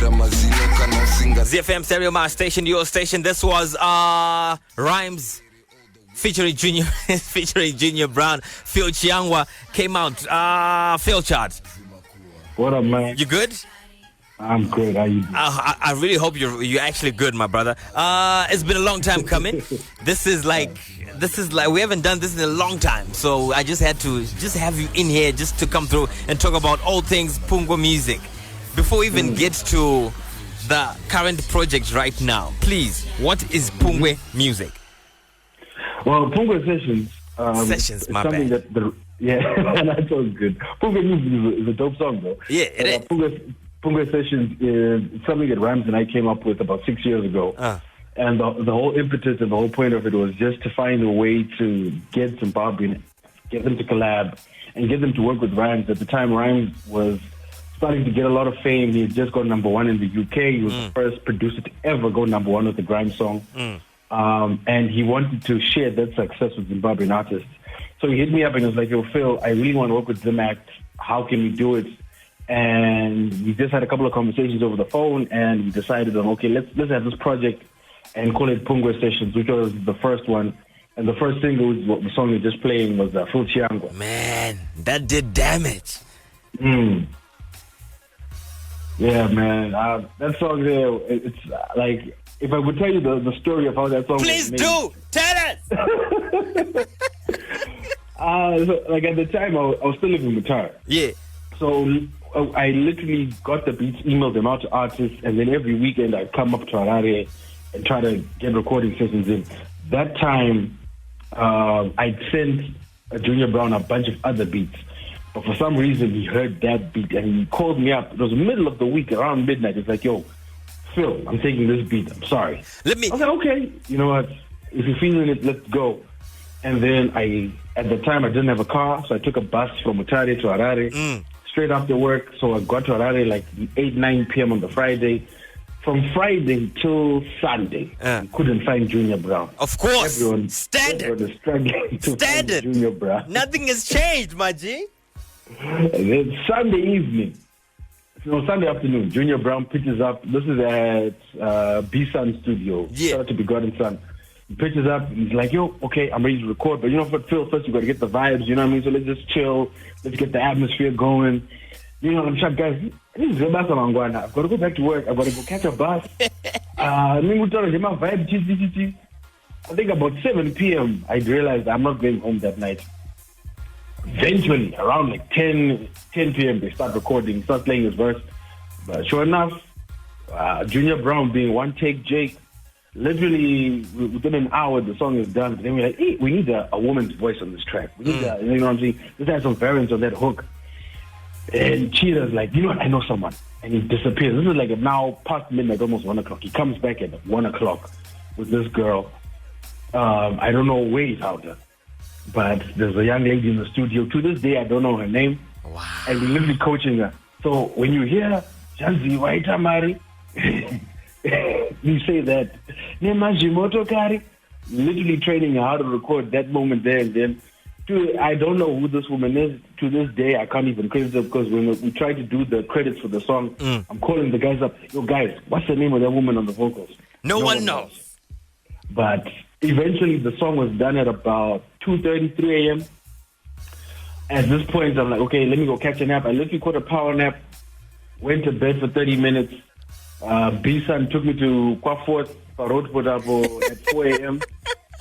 ZiFM Stereo, my station, your station. This was Rhymes featuring Junior featuring Junior Brown. Phil Chiangwa came out. Phil Chard. What up, man? You good? I'm good. How you doing? I really hope you're actually good, my brother. It's been a long time coming. This is like we haven't done this in a long time. So I just had to have you in here just to come through and talk about all things Pungwe music. Before we even get to the current project right now, please, what is Pungwe music? Well, Pungwe Sessions. Sessions, my something bad. That sounds good. Pungwe music is a dope song, though. Yeah, it is. Pungwe Sessions is something that Rams and I came up with about 6 years ago. And the whole impetus and the whole point of it was just to find a way to get Zimbabwean, get them to collab, and get them to work with Rams. At the time, Rams was starting to get a lot of fame. He had just got number one in the UK. He was the first producer to ever go number one with a grime song. And he wanted to share that success with Zimbabwean artists. So he hit me up and he was like, yo, Phil, I really want to work with Zimact. How can we do it? And we just had a couple of conversations over the phone, and we decided on, okay, let's have this project and call it Pungwe Sessions, which was the first one. And the first single, the song you're just playing, was Phil Chiangwa. Man, that did damage. Yeah, man. That song there, it's like, if I would tell you the story of how that song Please was made. do! Tell us! So, like, at the time, I was still living with Chard. Yeah. So I literally got the beats, emailed them out to artists, and then every weekend I'd come up to Harare and try to get recording sessions in. That time, I'd sent Junior Brown a bunch of other beats. But for some reason, he heard that beat, and he called me up. It was the middle of the week, around midnight. It's like, yo, Phil, I'm taking this beat. I'm sorry. I was like, okay, you know what? If you're feeling it, let's go. And then at the time, I didn't have a car, so I took a bus from Mutare to Harare, straight after work. So I got to Harare like 8, 9 p.m. on the Friday. From Friday till Sunday, we couldn't find Junior Brown. Of course. Everyone was struggling to find Junior Brown. Nothing has changed, my G. And then Sunday afternoon, Junior Brown pitches up. This is at B-Sun Studio. Yeah. Shout out to Be God and Son. He pitches up. He's like, yo, okay, I'm ready to record. But you know what, Phil, first you got to get the vibes, you know what I mean? So let's just chill. Let's get the atmosphere going. You know, I'm trying, guys, this is I've got to go back to work. I've got to go catch a bus. I think about 7 p.m., I realized I'm not going home that night. Eventually, around like 10 p.m., they start recording, start playing his verse. But sure enough, Junior Brown being one take Jake, literally within an hour, the song is done. Then we're like, hey, we need a woman's voice on this track. We need you know what I'm saying? Let's have some variants on that hook. And Cheetah's like, you know what, I know someone. And he disappears. This is like now past midnight, almost 1 o'clock. He comes back at 1 o'clock with this girl. I don't know where he's out there. But there's a young lady in the studio. To this day, I don't know her name. Wow. And we're literally coaching her. So when you hear, Janzi Waita Mari, you say that, Nemajimoto Kari, literally training her how to record that moment there and then. I don't know who this woman is. To this day, I can't even credit her because when we try to do the credits for the song, I'm calling the guys up. Yo, guys, what's the name of that woman on the vocals? No one knows. But eventually, the song was done at about 2:30, 3 a.m. At this point, I'm like, okay, let me go catch a nap. I literally caught a power nap, went to bed for 30 minutes. B-Sun took me to Kwafort, Parot Podabo at 4 a.m.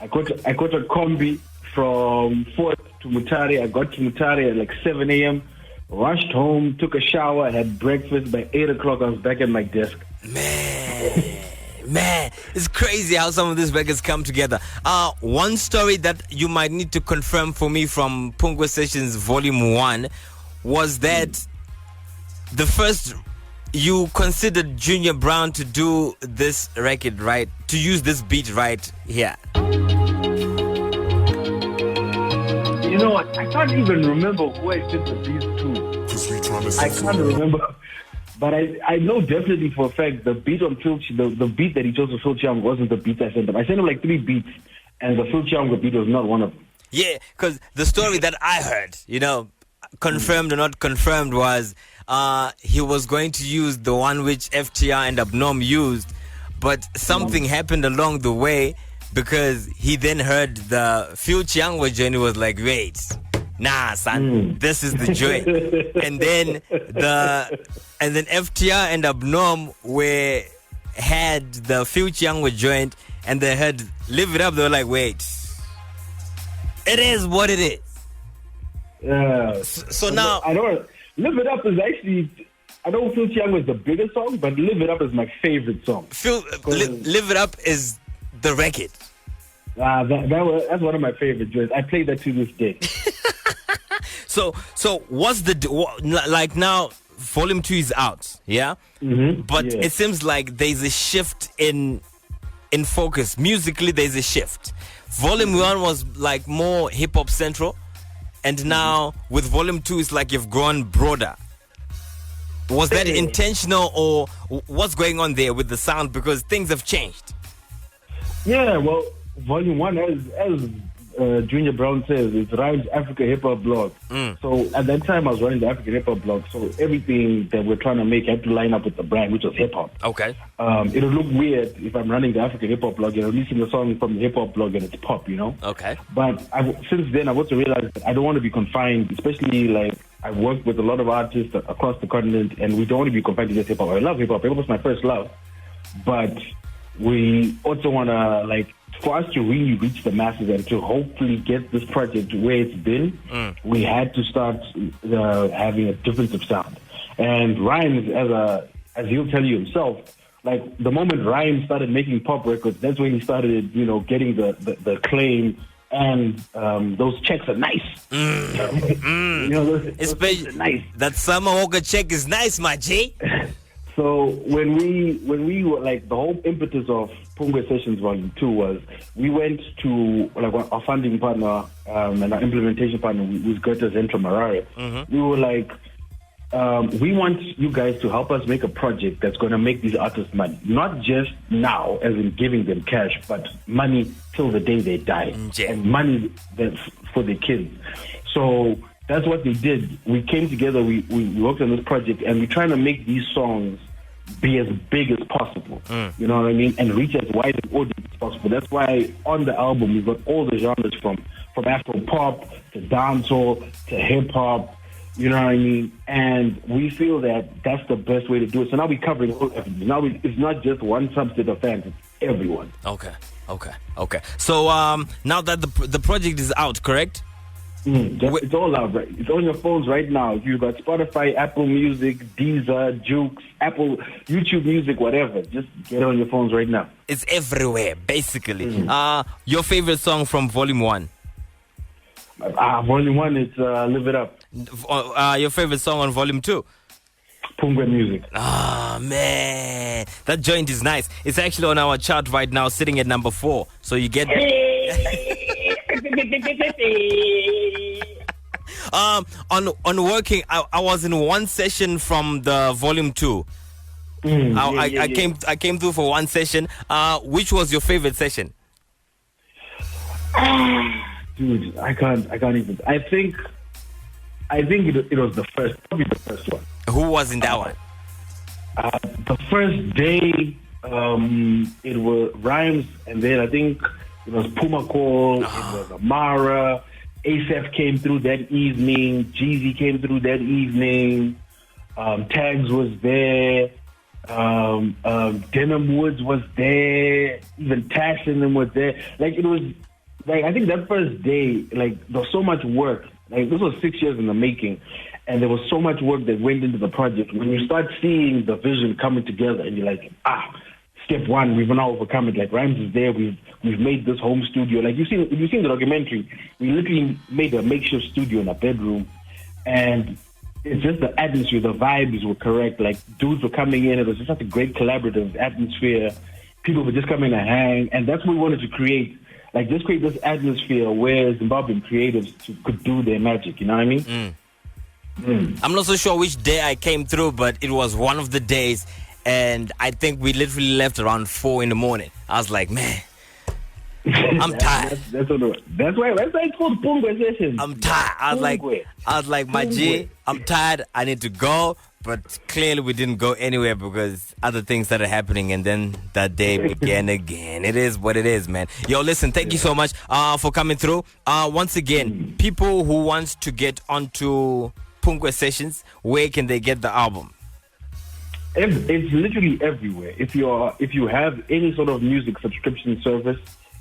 I caught a combi from Fort to Mutare. I got to Mutare at like 7 a.m., rushed home, took a shower, had breakfast. By 8 o'clock, I was back at my desk. Man, it's crazy how some of these records come together. One story that you might need to confirm for me from Pungwe Sessions Volume 1 was that the first you considered Junior Brown to do this record, right? To use this beat right here. You know what? I can't even remember who I did the beat to. I can't remember. But I know definitely for a fact the beat on Phil, the beat that he chose for Phil Chiang wasn't the beat I sent him. I sent him like 3 beats, and the Phil Chiang beat was not one of them. Yeah, because the story that I heard, confirmed or not confirmed, was he was going to use the one which FTR and Abnorm used, but something happened along the way because he then heard the Future Young joint. He was like, wait, nah, son, this is the joint. and then FTR and Abnorm had the Future Young joint, and they had Live It Up. They were like, wait, it is what it is. Yeah. So now I don't. Live It Up is actually. I know Future Young was the biggest song, but Live It Up is my favorite song. Live It Up is the record. That's one of my favorite joints. I play that to this day. So what's like now? Volume 2 is out, yeah. But it seems like there's a shift in focus musically. There's a shift. Volume 1 was like more hip hop central, and now with Volume 2, it's like you've grown broader. Was that intentional, or what's going on there with the sound? Because things have changed. Yeah, well, Volume 1, as Junior Brown says, it's Rhymes Africa Hip Hop blog. So at that time, I was running the African Hip Hop blog. So everything that we're trying to make had to line up with the brand, which was hip hop. Okay. It'll look weird if I'm running the African Hip Hop blog and releasing a song from the hip hop blog and it's pop, you know? Okay. But since then, I've also realized that I don't want to be confined, especially like I've worked with a lot of artists across the continent, and we don't want to be confined to just hip hop. I love hip hop. Hip hop was my first love. But we also want to, like, for us to really reach the masses and to hopefully get this project where it's been, we had to start having a difference of sound. And Rhymes, as he'll tell you himself, like the moment Rhymes started making pop records, that's when he started, getting the acclaim, and those checks are nice. Especially nice. That Summer Walker check is nice, my G. So when we were like, the whole impetus of Pungwe Sessions Volume 2 was we went to like our funding partner and our implementation partner with Goethe Zentrum Marare. We were like, we want you guys to help us make a project that's going to make these artists money. Not just now, as in giving them cash, but money till the day they die. And money that's for their kids. So that's what they did. We came together, we worked on this project, and we're trying to make these songs be as big as possible. You know what I mean? And reach as wide an audience as possible. That's why on the album we've got all the genres from Afro pop to dancehall to hip hop. You know what I mean? And we feel that that's the best way to do it. So now we're covering all everything. Now it's not just one subset of fans, it's everyone. Okay. So now that the project is out, correct? It's all out, right? It's on your phones right now. If you've got Spotify, Apple Music, Deezer, Jukes, Apple, YouTube Music, whatever, just get it on your phones right now. It's everywhere, basically. Your favorite song from Volume 1? Volume 1, it's Live It Up. Your favorite song on Volume 2? Pungwe Music. Man, that joint is nice. It's actually on our chart right now, sitting at number 4. So you get... on working, I was in one session from the Volume 2. I came through for one session. Which was your favorite session? Dude, I can't even. I think it was the first, probably the first one. Who was in that one? The first day, it was Rhymes, and then I think it was Puma Call, it was Amara, ASAP came through that evening, Jeezy came through that evening, Tags was there, Denim Woods was there, even Tash and them was there. Like, it was, like, I think that first day, like, there was so much work. Like, this was 6 years in the making, and there was so much work that went into the project. When you start seeing the vision coming together, and you're like, step one, we've now overcome it. Like, Rhymes is there. We've made this home studio. Like, you've seen the documentary. We literally made a makeshift studio in a bedroom, and it's just the atmosphere, the vibes were correct. Like, dudes were coming in. It was just such a great collaborative atmosphere. People were just coming to hang, and that's what we wanted to create. Like, just create this atmosphere where Zimbabwean creatives could do their magic. You know what I mean? I'm not so sure which day I came through, but it was one of the days, and I think we literally left around 4 in the morning. I was like, man, I'm tired. That's why it's called Pungwe Sessions. I'm tired. I was like, my G, I'm tired. I need to go. But clearly we didn't go anywhere because other things started happening, and then that day began again. It is what it is, man. Yo, listen, thank you so much for coming through. Once again, people who want to get onto Pungwe Sessions, where can they get the album? It's literally everywhere. If you have any sort of music subscription service,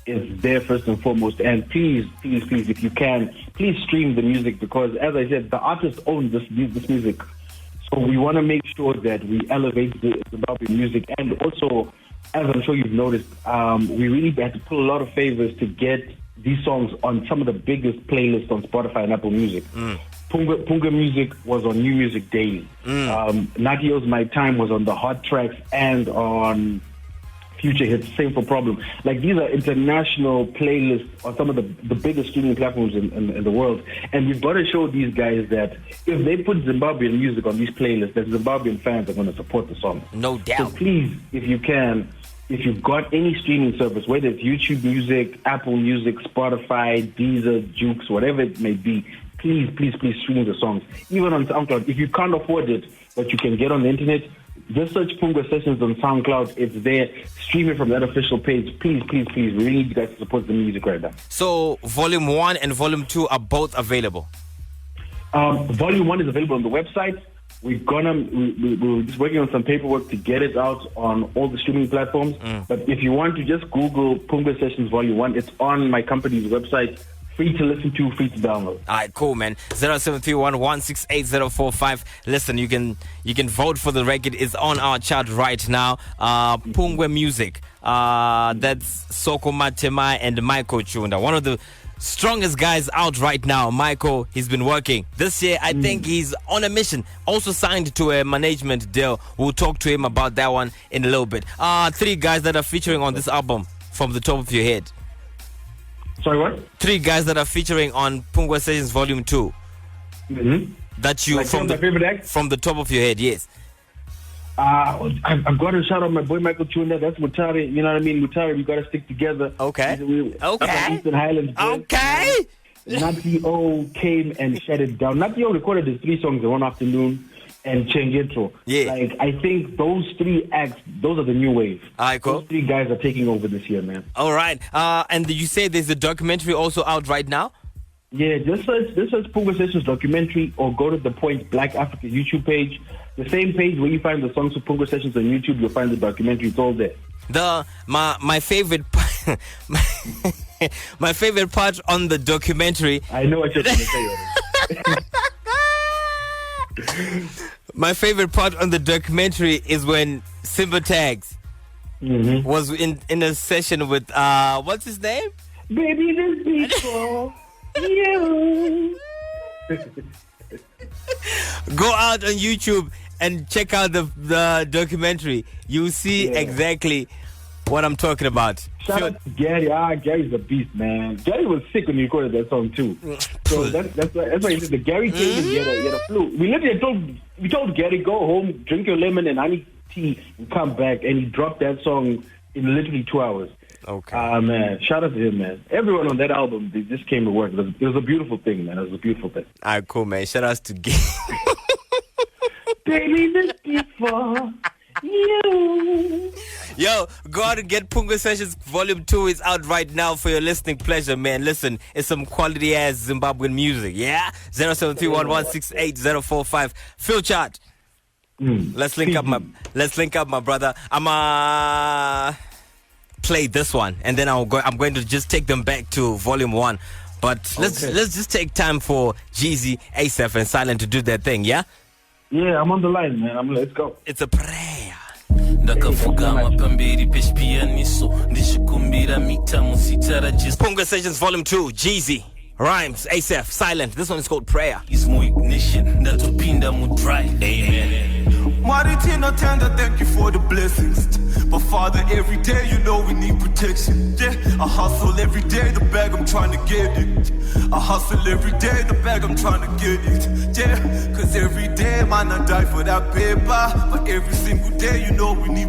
it's there first and foremost. And please, if you can, please stream the music, because, as I said, the artist owns this music. So we want to make sure that we elevate the Zimbabwean music. And also, as I'm sure you've noticed, we really had to pull a lot of favors to get these songs on some of the biggest playlists on Spotify and Apple Music. Pungwe Music was on New Music Daily. Natio's My Time was on the Hot Tracks and on Future Hits, same for Problem. Like, these are international playlists on some of the biggest streaming platforms in the world. And we've got to show these guys that if they put Zimbabwean music on these playlists, that Zimbabwean fans are going to support the song. No doubt. So please, if you can, if you've got any streaming service, whether it's YouTube Music, Apple Music, Spotify, Deezer, Jukes, whatever it may be, please stream the songs. Even on SoundCloud. If you can't afford it, but you can get on the internet, just search Pungwe Sessions on SoundCloud. It's there. Stream it from that official page. Please. We really need you guys to support the music right now. So, Volume 1 and Volume 2 are both available? Volume 1 is available on the website. We're just working on some paperwork to get it out on all the streaming platforms. But if you want to just Google Pungwe Sessions Volume 1, it's on my company's website. Free to listen to, free to download. All right, cool, man. 0731-168-045. Listen, you can vote for the record. It's on our chart right now. Pungwe Music. That's Soko Matema and Michael Chunda. One of the strongest guys out right now. Michael, he's been working. This year, I think he's on a mission. Also signed to a management deal. We'll talk to him about that one in a little bit. 3 guys that are featuring on this album from the top of your head. Sorry, what? 3 guys that are featuring on Pungwe Sessions Volume 2. That you, like from my favorite act? From the top of your head, yes. I've got to shout out my boy Michael Chunda. That's Mutare. You know what I mean? Mutare, we got to stick together. Okay. Okay. Eastern Highlands. Okay. Natio came and shut it down. Natio recorded his 3 songs in one afternoon and Chengetro. Yeah. Like, I think those 3 acts, those are the new wave. All right, cool. Those 3 guys are taking over this year, man. All right. And you say there's a documentary also out right now? Yeah, just search Pungwe Sessions documentary, or go to the Point Black Africa YouTube page. The same page where you find the songs for Pungwe Sessions on YouTube, you'll find the documentary. It's all there. My favorite my favorite part on the documentary. I know what you're going to say. My favorite part on the documentary is when Simba Tags was in a session with what's his name? Baby, this beat for you. Go out on YouTube and check out the documentary. You see exactly what I'm talking about. Shout out to Gary. Gary's a beast, man. Gary was sick when he recorded that song too. So that's why he said the Gary came and he had a flu. We literally told Gary, go home, drink your lemon and honey tea and come back, and he dropped that song in literally 2 hours. Okay. Man, shout out to him, man. Everyone on that album, they just came to work. It was a beautiful thing, man. It was a beautiful thing. All right, cool, man. Shout out to Gary. Baby, this is for you. Yo, go out and get Pungwe Sessions Volume 2. It's out right now for your listening pleasure, man. Listen, it's some quality ass Zimbabwean music, yeah? 0731-168-045. Phil Chard. Let's link up, my brother. I'm play this one, and then I'm going to just take them back to Volume 1. But let's just take time for Jeezy, ASAP, and Silent to do their thing, yeah? Yeah, I'm on the line, man. Let's go. It's a prayer. Pungwe Sessions Volume 2, Jeezy, Rhymes, ASAP, Silent. This one is called Prayer. Amen. Maritina tender, thank you for the blessings. But Father, every day you know we need protection. Yeah, I hustle every day, the bag I'm trying to get it. I hustle every day, the bag I'm trying to get it. Yeah, cause every day man I die for that paper. But every single day you know we need